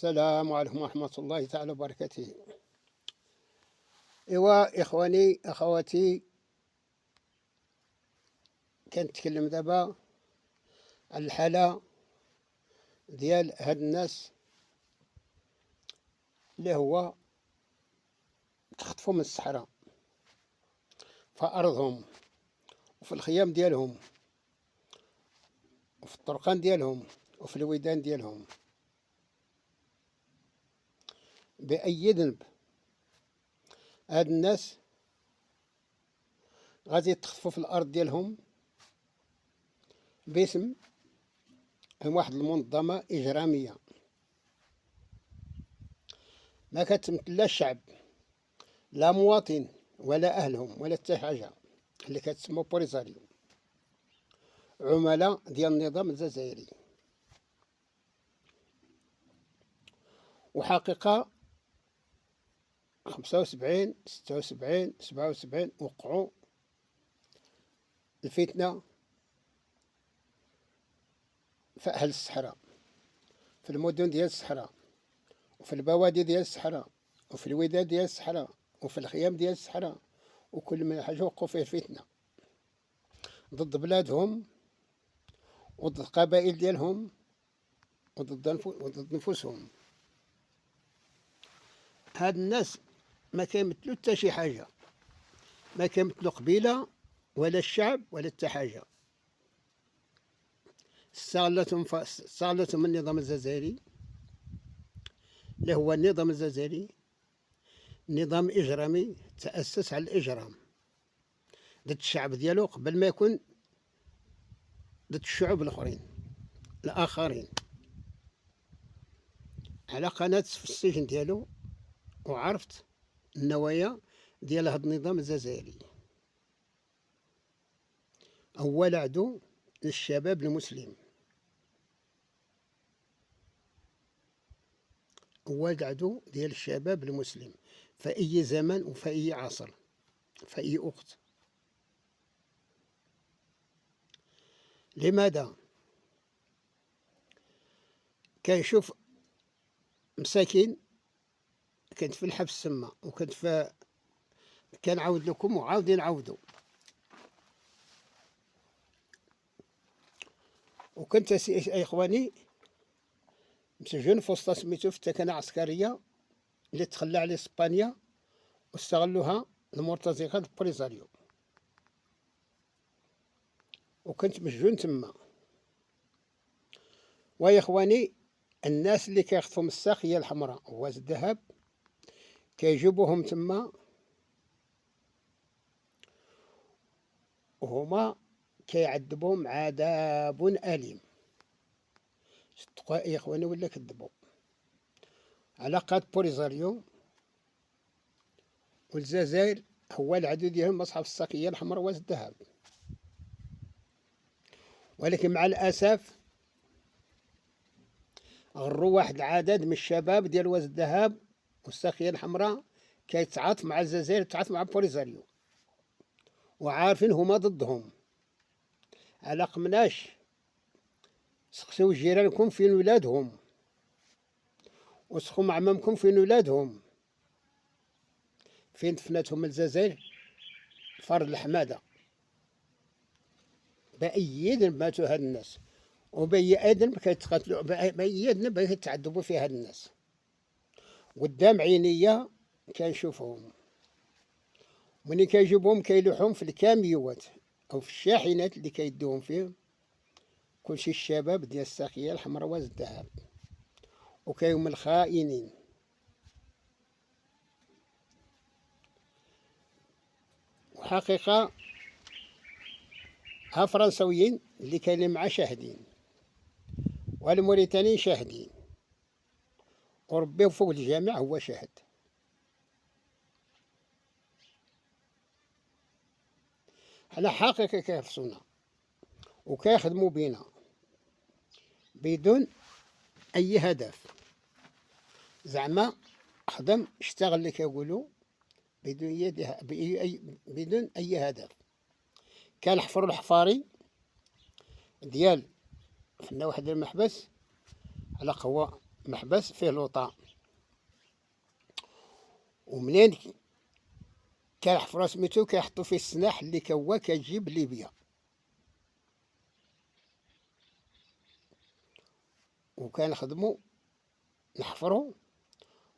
السلام عليكم ورحمة الله تعالى وبركاته. إيوا إخواني أخواتي، كنتكلم دابا على الحالة ديال هاد الناس اللي هو تخطفوا من الصحراء في أرضهم وفي الخيام ديالهم وفي الطرقان ديالهم وفي الويدان ديالهم. بأي ذنب هاد الناس غادي يتخطفوا في الأرض ديالهم باسم واحد المنظمة إجرامية ما كتمثل لا الشعب، لا مواطن ولا أهلهم ولا حتى حاجة، اللي كتسمو بوليساريو، عملاء ديال النظام الجزائري. وحقيقة 75 76 77 وقعوا الفتنة في أهل الصحراء، في المدن ديال الصحراء، وفي البوادي ديال الصحراء، وفي الوداد ديال الصحراء، وفي الخيام ديال الصحراء، وكل من حاجة وقعوا فيه فتنة ضد بلادهم وضد القبائل ديالهم وضد نفوسهم. هاد الناس ما كيمثلوا حتى شي حاجة، ما كيمثلوا قبيلة ولا الشعب ولا حتى حاجة. استغلتهم النظام الجزائري، اللي هو النظام الجزائري نظام إجرامي تأسس على الإجرام ضد الشعب ديالو قبل ما يكون ضد الشعوب الآخرين. على قناة في السجن ديالو وعرفت النوايا ديال هذا النظام الجزائري. أول عدو للشباب المسلم، أول عدو ديال الشباب المسلم في أي زمن وفي أي عصر في أي وقت. لماذا؟ كنشوف مساكين كنت في الحبس تما، وكنت في كنعاود لكم وعاودين نعاودو، وكنت يا إخواني مسجون في وسط سميتو في التكنة عسكرية اللي تخلى عليه اسبانيا واستغلوها المرتزقة البوليساريو، وكنت مسجون تما. ويا إخواني الناس اللي كيخطفوا من الساقية الحمراء واز الذهب كيجيبوهم تما، وهما كيعذبوهم عذاب أليم. صدقوا يا إخواني ولا كذبوا؟ علاقات بوليساريو والجزائر هو العدو ديالهم مصحف الساقية الحمراء واز الذهب. ولكن مع الأسف غروا واحد العدد من الشباب ديال واز الذهب والساقية الحمراء كيتعاطف مع الجزائر، يتعاطف مع بوليساريو، وعارفين هما ضدهم. على قمناش سقسيو جيرانكم فين ولادهم، وسخوا عمامكم فين ولادهم، فين دفنتهم الجزائر فرد الحمادة. بأي ذنب ماتوا هاد الناس، وبأي ذنب كيتقتلوا، بأي ذنب كيتعذبوا فيه هاد الناس. قدام عينيا كنشوفهم، ملي كيجيبوهم كيلوحوهم في الكاميوات أو في الشاحنات اللي كيدوهم فيهم كلشي الشباب ديال الساقية الحمراء واز الذهب، وكايهم الخائنين. وحقيقة ها فرنساويين اللي كاينين مع شاهدين، والموريتانيين شاهدين، وربي فوق الجامع هو شاهد. على حقيقة كيحفصونا وكيخدموا بينا بدون أي هدف، زعما خدم اشتغل اللي كيقولوا بدون أي هدف. كان حفروا الحفاري ديال فينا واحد المحبس على قهوة محبس فيه لوطا. ومنين كيحفروا سميتو كيحطوا فيه السلاح اللي كوا كتجيب ليبيا. وكنخدموا نحفروا،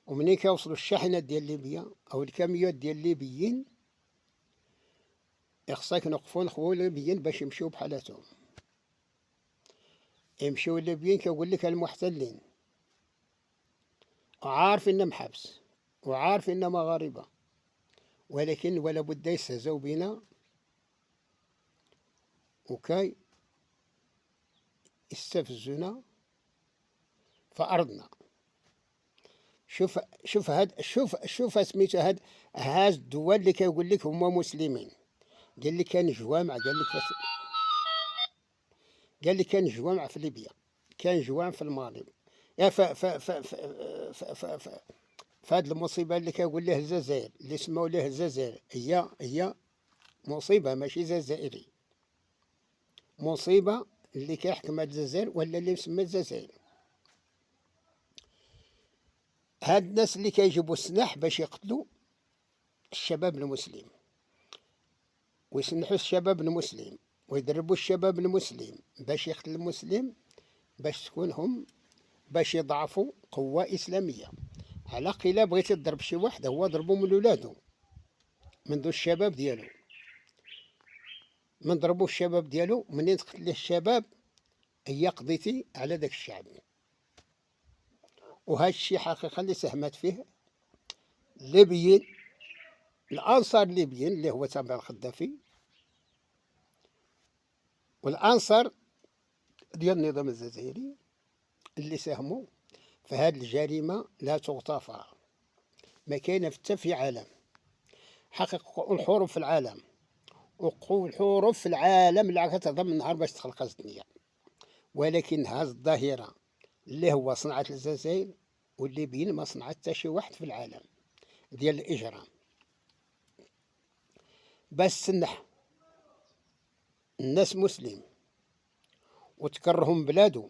ومنين كيوصلوا الشاحنات ديال ليبيا او الكاميوات ديال الليبيين خصك نوقفوا نخويو الليبيين باش يمشيو بحالاتهم. يمشيو الليبيين كيقول لك المحتلين، وعارف انهم محابس وعارف انهم مغاربه، ولكن ولا بد يستهزئوا بنا وكاي يستفزونا في ارضنا. شوف سميتو هاد الدول اللي كيقول لك هما مسلمين. قال لك كان جوامع، قال لك كان جوامع في ليبيا، كان جوامع في المغرب. يا ف ف ف ف ف ف ف فهاد المصيبة اللي كيقول ليه الجزائر، اللي سماو ليه الجزائر، هي مصيبة ماشي جزائري. مصيبة اللي كيحكم هاد الجزائر ولا اللي مسمى الجزائر. هاد الناس اللي كيجيبوا السلاح باش يقتلوا الشباب المسلم، ويسنحوا الشباب المسلم، ويدربوا الشباب المسلم باش يقتل المسلم، باش تكونهم باش يضعفوا قوة إسلامية. على قيلة بغيتي تضرب شي واحد هو ضربو من ولادو، منذ الشباب ديالو. من ضربو الشباب ديالو، منين تقتل الشباب هي قضيتي على داك الشعب. وهذا الشيء حقيقة اللي ساهمت فيه الليبيين، الأنصار الليبيين اللي هو تابع الخدافي، والأنصار ديال النظام الجزائري اللي ساهموا في هذه الجريمة لا تغتفر. ما كاينة حتى في عالم. حقق الحروب في العالم، وقوع الحروب في العالم اللي كتهضر من النهار باش تخلق الدنيا. ولكن هذه الظاهرة اللي هو صنعت الجزائر والليبيين ما صنعت حتى شي واحد في العالم ديال الإجرام. بس سنح الناس مسلم وتكرههم بلادو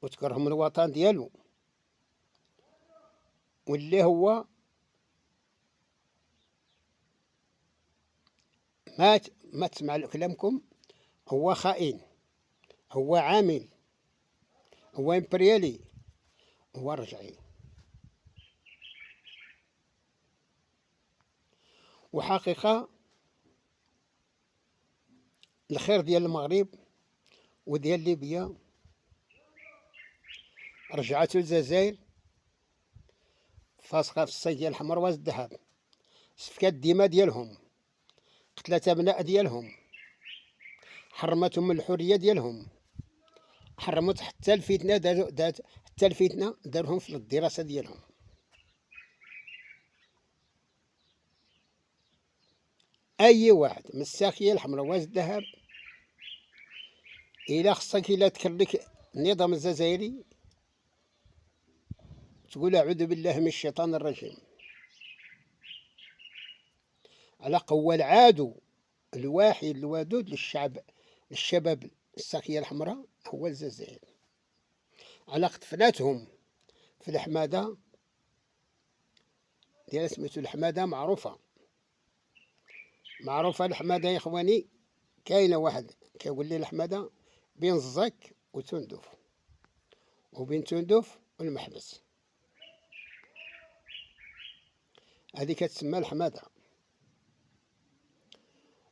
وتكرههم الوطن ديالو، واللي هو ما تسمع كلامكم، هو خائن، هو عامل، هو امبريالي، هو رجعي. وحقيقة الخير ديال المغرب وديال ليبيا رجعته الجزائر فاسخة في الصيد ديال الحمر والذهب، سفكات الدماء ديالهم، قتلت أبناء ديالهم، حرمتهم من الحرية ديالهم، حرمت حتى الفتنة حتى الفتنة دارهم في الدراسة ديالهم. أي واحد من الساخية الحمراء والذهب إلا خصك إلا تكرلك النظام الجزائري تقول أعوذ بالله من الشيطان الرجيم. على قوة العادو الواحد الودود للشباب الساخية الحمراء هو الجزائر. على قتفلاتهم في الحمادة ديال سميتو الحمادة معروفة الحمادة يا إخواني. كاينة واحد كيقول لي الحمادة بين الزك وتندف، وبين تندف والمحبس، هذه كتسمى الحمادة.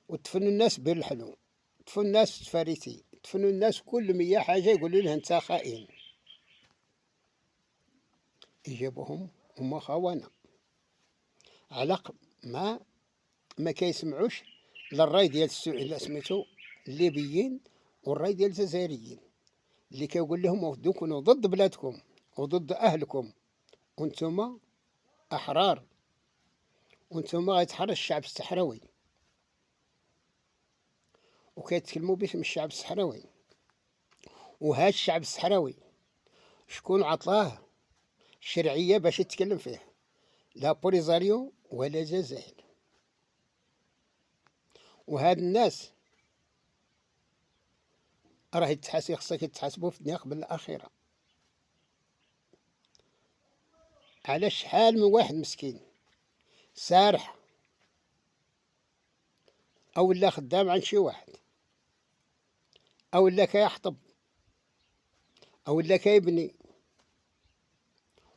وتفنوا الناس بير الحلو، تفنوا الناس تفاريتي، تفنوا الناس كل 100 حاجة يقولوا له انت خائن. يجيبوهم هما خونة علق ما كيسمعوش للراي ديال اللي سميتو الليبيين والراي ديال الجزائريين اللي كيقول لهم ودو كونوا ضد بلادكم وضد اهلكم، وانتم احرار، وانتم غيتحرر الشعب الصحراوي. وكيتكلموا باسم الشعب الصحراوي. وهذا الشعب الصحراوي شكون عطاه الشرعية باش يتكلم فيه؟ لا بوليزاريو ولا جزائر. وهاد الناس راه خصك يتحاسبوا في الدنيا قبل الآخرة. على شحال من واحد مسكين سارح أو لا خدام عند شي واحد، أو لا كيحطب، أو لا كيبني،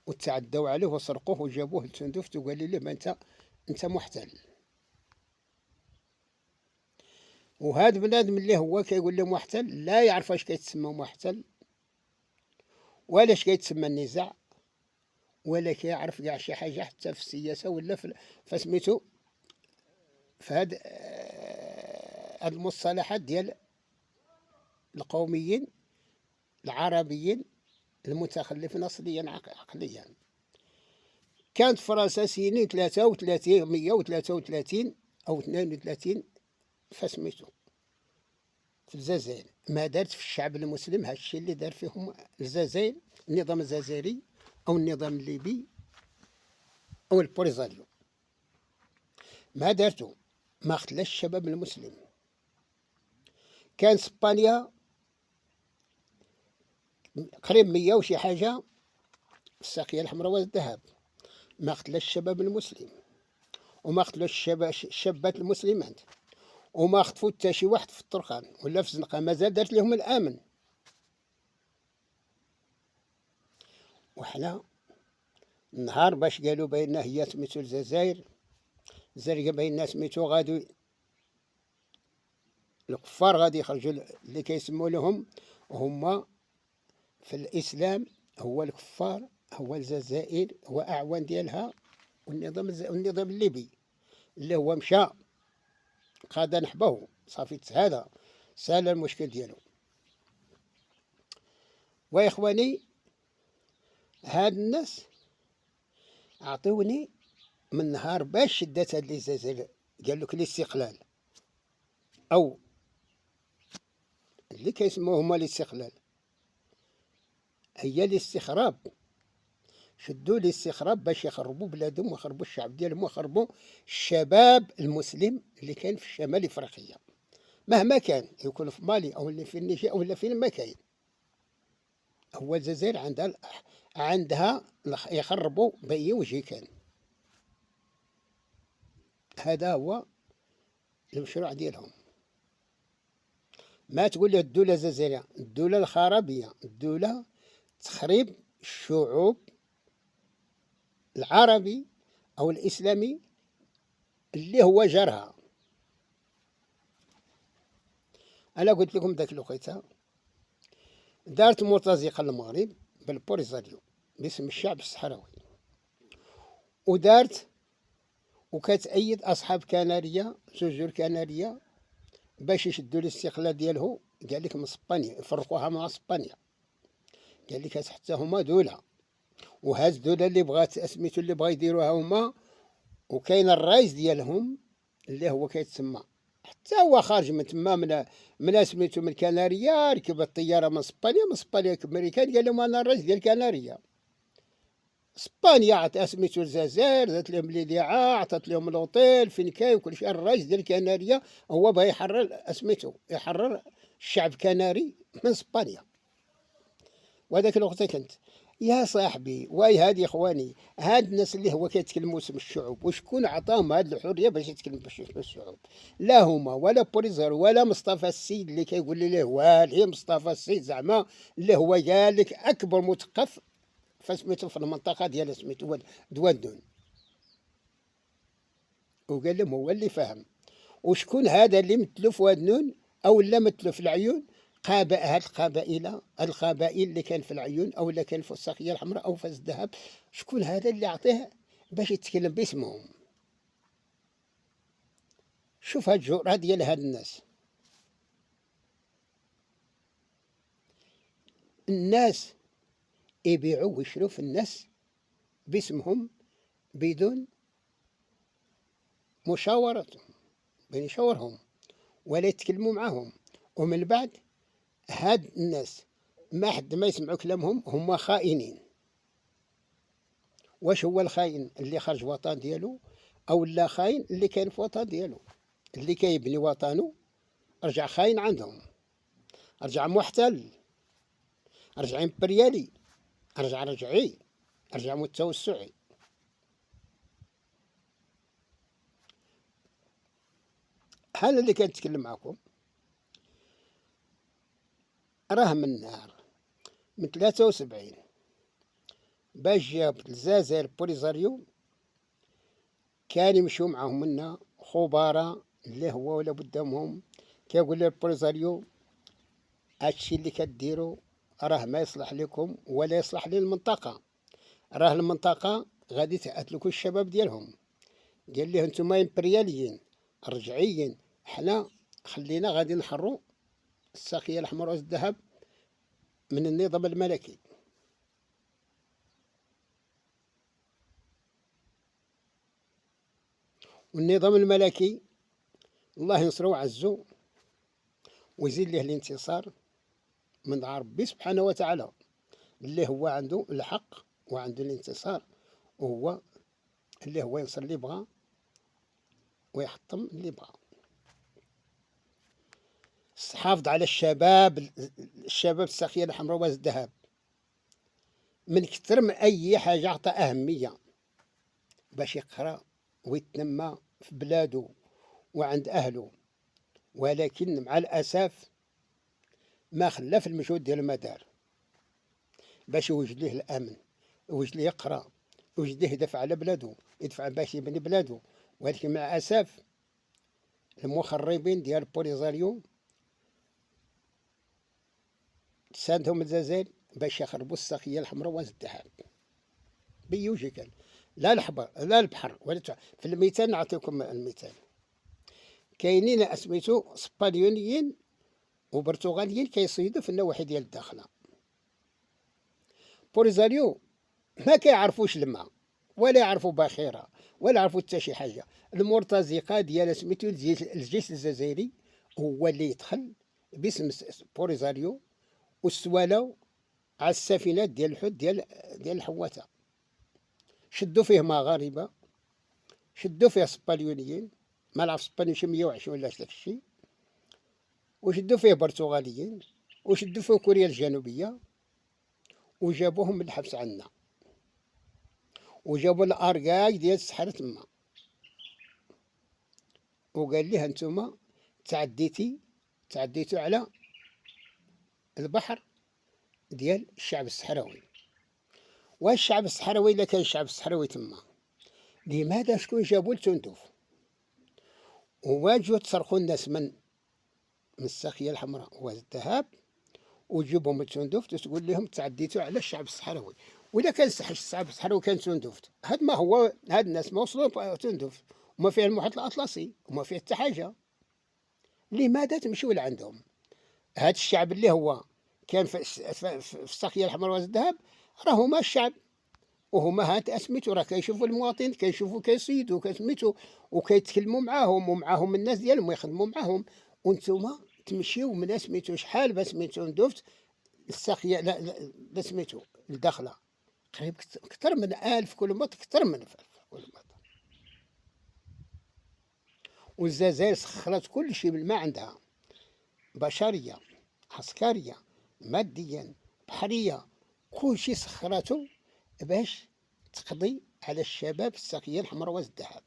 وتعدوا عليه وسرقوه وجابوه لتندفت وقال لي ما انت محتل. وهذا بنادم اللي هو كيقول له محتل لا يعرف اش كيتسمى محتل، ولا اش كيتسمى النزاع، ولا كيعرف كاع شي حاجه حتى في السياسه ولا في فسميتو في هاد المصطلحات ديال القوميين العربيين المتخلفين اصليا عقليا. كانت فرنسا سنين 33 133 أو 32 فسميتو في الجزائر، ما دارت في الشعب المسلم هادشي اللي دار فيهم الجزائر النظام الجزائري أو النظام الليبي أو البوليزاريو، ما دارتو، ما خلاش الشباب المسلم. كان اسبانيا قريب 100 وشي حاجة الساقية الحمراء والذهب، ما خلاش الشباب المسلم، وما خلاش الشابات المسلمات، وما خطفوا حتى شي واحد في الطرقان ولا في الزنقة، مازال دارت لهم الامن. وحنا النهار باش قالوا بان هي سميتو الجزائر الجزائر بان سميتو غادي الكفار غادي يخرجوا اللي كيسموا لهم هما في الاسلام هو الكفار، هو الجزائر، هو اعوان ديالها، والنظام الليبي اللي هو مشى قاد نحبه صافي هذا سال المشكل ديالو. ويا اخواني هاد الناس اعطوني من نهار باش شدات هاد الجزائر قال لك الاستقلال او اللي كيسموه هما الاستقلال هي الاستخراب، شدوا الاستخراب باش يخربوا بلادهم ويخربوا الشعب ديالهم ويخربوا الشباب المسلم اللي كان في الشمال افريقيا مهما كان، يكون في مالي او اللي في النيجير او اللي فين ما كاين. هو الجزائر عندها يخربوا باي وجه كان. هذا هو المشروع ديالهم. ما تقول له الدولة الجزائرية، الدولة الخرابية، الدولة تخريب الشعوب العربي أو الإسلامي اللي هو جارها. أنا قلت لكم ذاك الوقيته دارت مرتزقة المغرب بالبوليزاريو باسم الشعب الصحراوي، ودارت وكتأيد أصحاب كناريا جزر كناريا باش يشدوا الاستقلال ديالهم. قال لك من اسبانيا يفرقوها مع اسبانيا، قال لك حتى هما دولة، وهاد الدولة اللي بغات سميتو اللي بغا يديروها هما، وكاين الرئيس ديالهم اللي هو كيتسمى حتى هو خارج من تما من سميتو من كناريا، ركب الطيارة من اسبانيا، من اسبانيا ركب امريكان قال لهم انا الرئيس ديال كناريا. اسبانيا عطات سميتو الجزائر، دات لهم الإذاعة، عطات لهم الأوتيل فين كاين وكل شيء. الرئيس ديال كناريا هو بغا يحرر سميتو يحرر الشعب كناري من اسبانيا. وهذاك الوقت كنت يا صاحبي واي هادي اخواني هاد الناس اللي هو كيتكلموا باسم الشعوب، وشكون عطاهم هاد الحريه باش يتكلم باسم الشعوب؟ لا هما ولا بوليزار ولا مصطفى السيد اللي كيقول لي والي مصطفى السيد زعما اللي هو قال لك اكبر مثقف فسميتو في المنطقه ديال سميتو دوادون، وقال لهم هو اللي فاهم. وشكون هذا اللي مثلو في وادنون او لا مثلو في العيون؟ هاد القبائل اللي كان في العيون او اللي كان في الساقية الحمراء او في الذهب، شكون هذا اللي عطيه باش يتكلم باسمهم؟ شوف هاد الجرأة ديال هاد الناس يبيعوا ويشروا في الناس باسمهم بدون مشاورتهم، بين يشاورهم ولا يتكلموا معهم. ومن بعد هاد الناس ما حد ما يسمعوا كلامهم، هم خائنين. واش هو الخاين؟ اللي خرج وطن ديالو، او لا خاين اللي كاين في وطن ديالو، اللي كيبني وطنه رجع خاين عندهم، رجع محتل، رجع امبريالي، رجع رجعي، رجع متوسعي. هذا اللي كان نتكلم معكم. راه من نهار من 73 باش جاب الجزائر بوليزاريو، كان يمشيو معاهم منا خبراء اللي هو ولا بدامهم، كيقول لي البوليزاريو هادشي اللي كديروا راه ما يصلح لكم ولا يصلح للمنطقة، راه المنطقة غادي تقتلكوا الشباب ديالهم. قال ليه انتم امبرياليين رجعيين، حنا خلينا غادي نحروا الساقية الحمراء والذهب من النظام الملكي. والنظام الملكي الله ينصرو وعزو ويزيد ليه الانتصار من ربي سبحانه وتعالى، اللي هو عنده الحق وعنده الانتصار، وهو اللي هو ينصر اللي بغى ويحطم اللي بغى. حافظ على الشباب، الشباب الساقية الحمراء والذهب من كثر من أي حاجة عطى أهمية باش يقرأ ويتنمى في بلادو وعند أهله، ولكن مع الأسف ما خلى في المجهود ديال المدار باش يوجد ليه الأمن، يوجد ليه يقرأ، يوجد ليه يدافع على بلادو، يدفع باش يبني بلادو. ولكن مع الأسف المخربين ديال بوليزاريو ساندهم الجزائر باش يخربوا الساقية الحمراء والذهب بيوجي كان. لا الحبر لا البحر ولا في المثال نعطيكم المثال. كاينين اسميتو اسبانيوليين وبرتغاليين كيصيدوا في النواحي ديال الداخله. بوليزاريو ما كيعرفوش الماء ولا يعرفوا باخره ولا يعرفوا حتى شي حاجه. المرتزقه ديال سميتو الجيش الجزائري هو اللي يدخل باسم بوليزاريو واستولاو على السفينات ديال الحوت ديال الحواته، شدوا فيه مغاربه، شدوا فيه اسبانيوليين، ما نعرف اسبانيول شي 120 ولا داك الشيء، وشدوا فيه برتغاليين، وشدوا فيه كوريا الجنوبيه، وجابوهم من الحبس عندنا، وجابوا الاركاك ديال السحرة تما، وقال ليه انتوما تعديتوا على البحر ديال الشعب الصحراوي. والشعب الصحراوي الا كان الشعب الصحراوي تما، لماذا شكون جابوا لتندوف وواجوا تسرقوا الناس من الساقية الحمراء والذهب وتجيبهم لتندوف تقول لهم تعديتوا على الشعب الصحراوي؟ وإذا كان الشعب الصحراوي كان تندوف، هاد ما هو هاد الناس ما وصلوا تندوف وما فيها المحيط الأطلسي وما فيها حتى حاجة، لماذا تمشيوا لعندهم؟ هاد الشعب اللي هو كان في الساقية الحمراء والذهب راه هما الشعب، وهما هات اسميتو راه كيشوفوا المواطن، كيشوفوا كيصيدوا كسميتو وكيتكلموا معاهم ومعاهم الناس ديالهم ويخدموا معاهم، وانتوما تمشيو من سميتو شحال باش سميتو ندوفت الساقية لا سميتو الداخلة قريب كثر من 1000 كيلومتر، كثر من 1000 كيلومتر. والجزائر سخرت كل شيء بالما عندها، بشرية عسكرية ماديا بحرية، كل شيء سخرته باش تقضي على الشباب الساقية الحمراء والذهب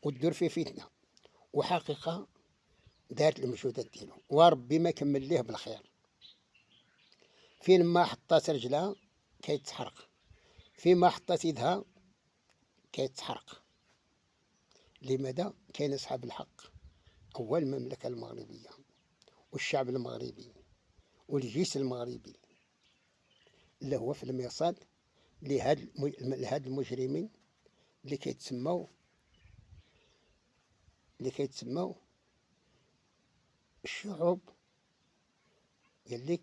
وتدور في فتنة. وحقيقة دارت المجهودات ديالو وربي ما كمل ليه بالخير. فين ما حطات رجلها كيتحرق، فين ما حطات يدها كيتحرق. لماذا؟ كاين أصحاب الحق، هو المملكة المغربية والشعب المغربي والجيش المغربي اللي هو في المرصاد لهاد المجرمين اللي كيتسموا الشعوب. قال لك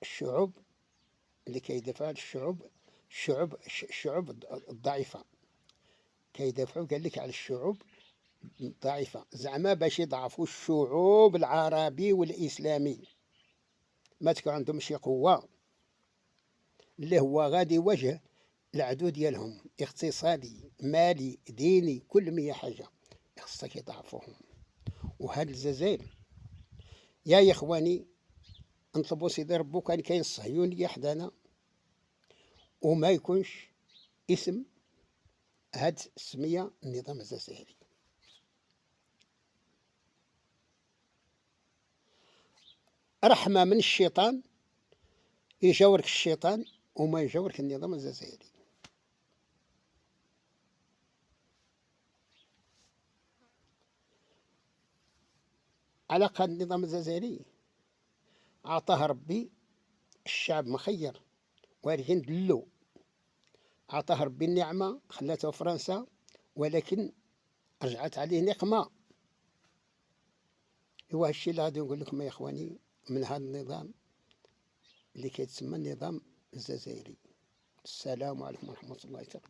الشعوب اللي كيدافعوا على الشعوب الضعيفة، كيدافعوا قال لك على الشعوب الضعيفة، زعما باش يضعفوا الشعوب العربي والإسلامي، ما تكون عندهم شي قوة اللي هو غادي يواجه العدو ديالهم اقتصادي مالي ديني كل مية حاجة خصك يضعفوهم. وهاد الجزائر يا إخواني نطلبوا سيدي ربو، كان كاين الصهيونية حدانا وما يكونش اسم هاد السمية النظام الجزائري. رحمة من الشيطان، يجاورك الشيطان وما يجاورك النظام الجزائري. علاقة النظام الجزائري أعطاه ربي الشعب مخير، ولكن دلو أعطاه ربي النعمة خلاته فرنسا، ولكن رجعت عليه نقمة. هو هادشي اللي غادي نقول لكم يا إخواني من هذا النظام اللي كيتسمى النظام الجزائري. السلام عليكم ورحمة الله تعالى.